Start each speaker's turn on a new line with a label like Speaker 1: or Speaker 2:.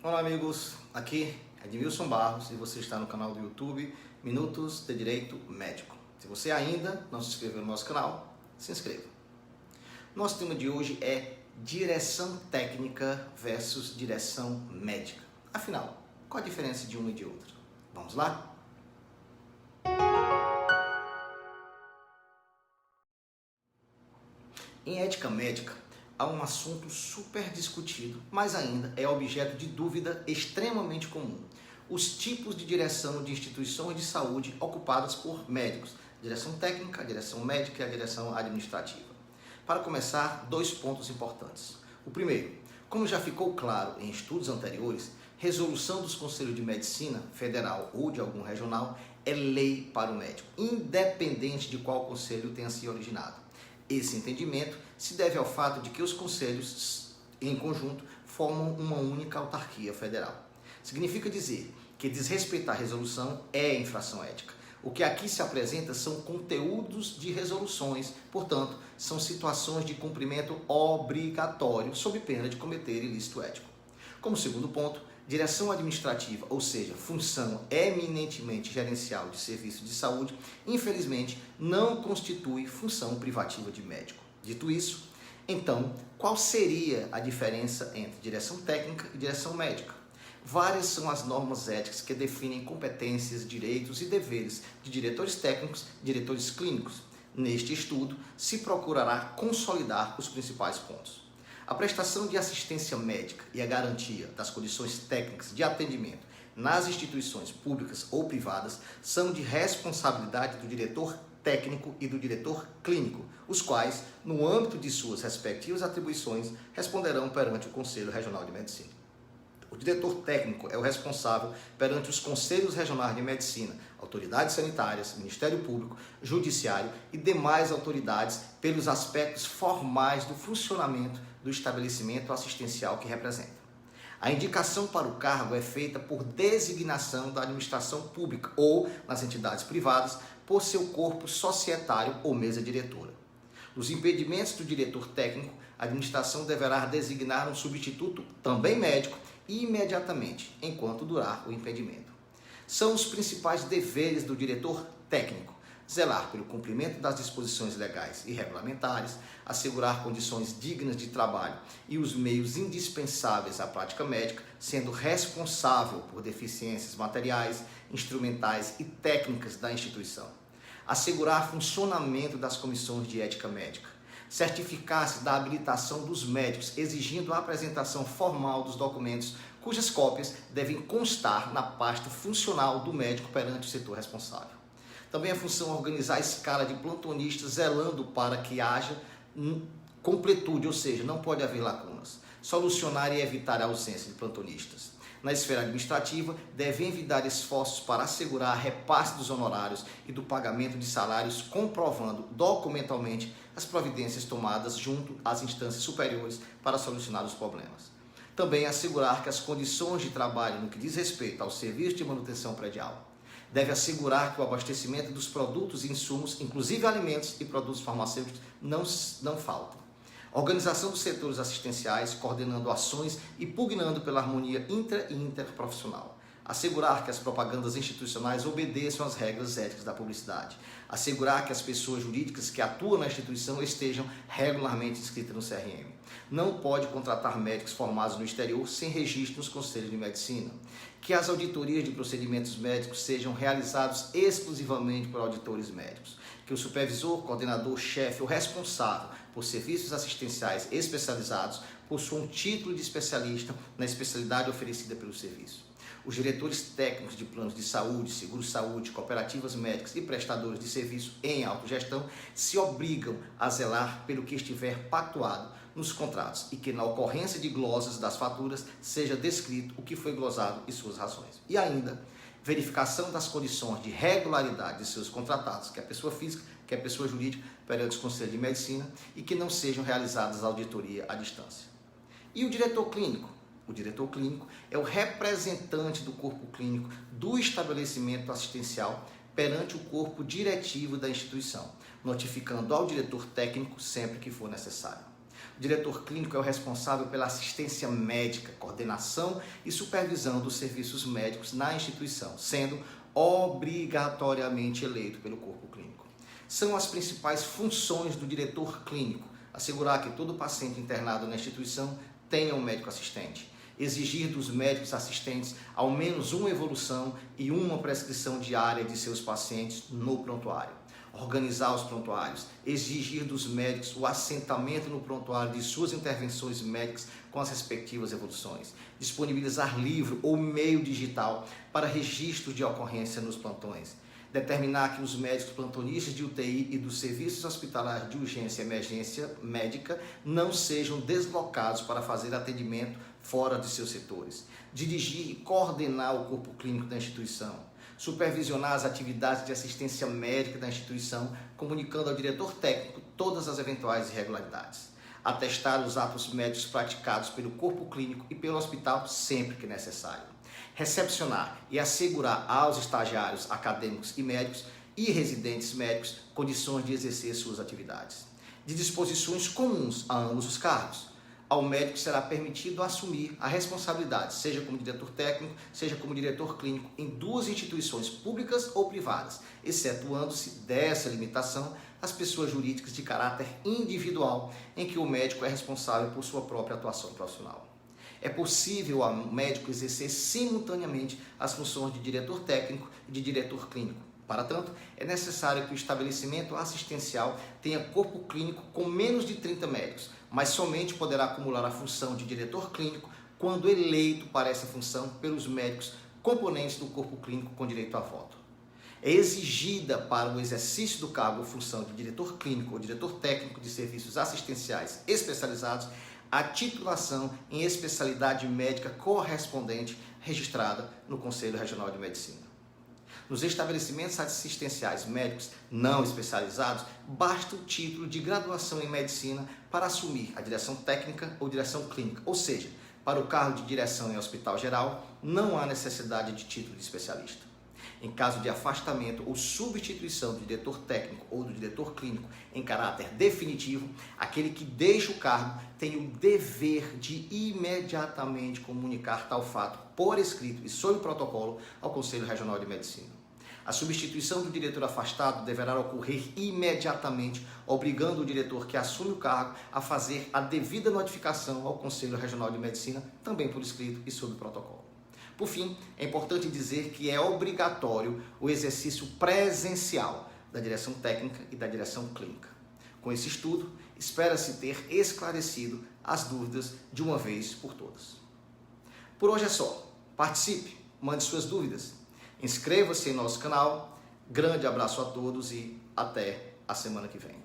Speaker 1: Olá amigos, aqui é Edmilson Barros e você está no canal do YouTube Minutos de Direito Médico. Se você ainda não se inscreveu no nosso canal, se inscreva. Nosso tema de hoje é direção técnica versus direção médica. Afinal, qual a diferença de uma e de outra? Vamos lá? Em ética médica, há um assunto super discutido, mas ainda é objeto de dúvida extremamente comum. Os tipos de direção de instituições de saúde ocupadas por médicos. Direção técnica, a direção médica e a direção administrativa. Para começar, dois pontos importantes. O primeiro, como já ficou claro em estudos anteriores, resolução dos Conselhos de Medicina Federal ou de algum regional é lei para o médico, independente de qual conselho tenha se originado. Esse entendimento se deve ao fato de que os conselhos, em conjunto, formam uma única autarquia federal. Significa dizer que desrespeitar a resolução é infração ética. O que aqui se apresenta são conteúdos de resoluções, portanto, são situações de cumprimento obrigatório, sob pena de cometer ilícito ético. Como segundo ponto, direção administrativa, ou seja, função eminentemente gerencial de serviço de saúde, infelizmente não constitui função privativa de médico. Dito isso, então, qual seria a diferença entre direção técnica e direção médica? Várias são as normas éticas que definem competências, direitos e deveres de diretores técnicos e diretores clínicos. Neste estudo, se procurará consolidar os principais pontos. A prestação de assistência médica e a garantia das condições técnicas de atendimento nas instituições públicas ou privadas são de responsabilidade do diretor técnico e do diretor clínico, os quais, no âmbito de suas respectivas atribuições, responderão perante o Conselho Regional de Medicina. O diretor técnico é o responsável perante os Conselhos Regionais de Medicina, autoridades sanitárias, Ministério Público, Judiciário e demais autoridades pelos aspectos formais do funcionamento do estabelecimento assistencial que representa. A indicação para o cargo é feita por designação da administração pública ou, nas entidades privadas, por seu corpo societário ou mesa diretora. Nos impedimentos do diretor técnico, a administração deverá designar um substituto, também médico, imediatamente, enquanto durar o impedimento. São os principais deveres do diretor técnico: zelar pelo cumprimento das disposições legais e regulamentares, assegurar condições dignas de trabalho e os meios indispensáveis à prática médica, sendo responsável por deficiências materiais, instrumentais e técnicas da instituição. Assegurar funcionamento das comissões de ética médica. Certificar-se da habilitação dos médicos, exigindo a apresentação formal dos documentos, cujas cópias devem constar na pasta funcional do médico perante o setor responsável. Também a função organizar a escala de plantonistas, zelando para que haja completude, ou seja, não pode haver lacunas. Solucionar e evitar a ausência de plantonistas. Na esfera administrativa, deve envidar esforços para assegurar a repasse dos honorários e do pagamento de salários, comprovando documentalmente as providências tomadas junto às instâncias superiores para solucionar os problemas. Também assegurar que as condições de trabalho no que diz respeito ao serviço de manutenção predial. Deve assegurar que o abastecimento dos produtos e insumos, inclusive alimentos e produtos farmacêuticos, não faltam. Organização dos setores assistenciais, coordenando ações e pugnando pela harmonia intra e interprofissional. Assegurar que as propagandas institucionais obedeçam às regras éticas da publicidade. Assegurar que as pessoas jurídicas que atuam na instituição estejam regularmente inscritas no CRM. Não pode contratar médicos formados no exterior sem registro nos conselhos de medicina. Que as auditorias de procedimentos médicos sejam realizados exclusivamente por auditores médicos. Que o supervisor, coordenador, chefe ou responsável por serviços assistenciais especializados possua um título de especialista na especialidade oferecida pelo serviço. Os diretores técnicos de planos de saúde, seguro-saúde, cooperativas médicas e prestadores de serviço em autogestão se obrigam a zelar pelo que estiver pactuado nos contratos e que na ocorrência de glosas das faturas seja descrito o que foi glosado e suas razões. E ainda, verificação das condições de regularidade de seus contratados, que é a pessoa física, que é a pessoa jurídica, perante os conselhos de medicina, e que não sejam realizadas auditoria à distância. E o diretor clínico? O diretor clínico é o representante do corpo clínico do estabelecimento assistencial perante o corpo diretivo da instituição, notificando ao diretor técnico sempre que for necessário. O diretor clínico é o responsável pela assistência médica, coordenação e supervisão dos serviços médicos na instituição, sendo obrigatoriamente eleito pelo corpo clínico. São as principais funções do diretor clínico: assegurar que todo paciente internado na instituição tenha um médico assistente, exigir dos médicos assistentes ao menos uma evolução e uma prescrição diária de seus pacientes no prontuário, organizar os prontuários, exigir dos médicos o assentamento no prontuário de suas intervenções médicas com as respectivas evoluções, disponibilizar livro ou meio digital para registro de ocorrência nos plantões, determinar que os médicos plantonistas de UTI e dos serviços hospitalares de urgência e emergência médica não sejam deslocados para fazer atendimento fora de seus setores, dirigir e coordenar o corpo clínico da instituição, supervisionar as atividades de assistência médica da instituição, comunicando ao diretor técnico todas as eventuais irregularidades, atestar os atos médicos praticados pelo corpo clínico e pelo hospital sempre que necessário, recepcionar e assegurar aos estagiários acadêmicos e médicos e residentes médicos condições de exercer suas atividades, de disposições comuns a ambos os cargos. Ao médico será permitido assumir a responsabilidade, seja como diretor técnico, seja como diretor clínico, em duas instituições públicas ou privadas, excetuando-se dessa limitação as pessoas jurídicas de caráter individual, em que o médico é responsável por sua própria atuação profissional. É possível ao médico exercer simultaneamente as funções de diretor técnico e de diretor clínico. Para tanto, é necessário que o estabelecimento assistencial tenha corpo clínico com menos de 30 médicos, mas somente poderá acumular a função de diretor clínico quando eleito para essa função pelos médicos componentes do corpo clínico com direito a voto. É exigida para o exercício do cargo ou função de diretor clínico ou diretor técnico de serviços assistenciais especializados a titulação em especialidade médica correspondente registrada no Conselho Regional de Medicina. Nos estabelecimentos assistenciais médicos não especializados, basta o título de graduação em medicina para assumir a direção técnica ou direção clínica, ou seja, para o cargo de direção em hospital geral, não há necessidade de título de especialista. Em caso de afastamento ou substituição do diretor técnico ou do diretor clínico em caráter definitivo, aquele que deixa o cargo tem o dever de imediatamente comunicar tal fato por escrito e sob protocolo ao Conselho Regional de Medicina. A substituição do diretor afastado deverá ocorrer imediatamente, obrigando o diretor que assume o cargo a fazer a devida notificação ao Conselho Regional de Medicina, também por escrito e sob protocolo. Por fim, é importante dizer que é obrigatório o exercício presencial da direção técnica e da direção clínica. Com esse estudo, espera-se ter esclarecido as dúvidas de uma vez por todas. Por hoje é só. Participe, mande suas dúvidas. Inscreva-se em nosso canal. Grande abraço a todos e até a semana que vem.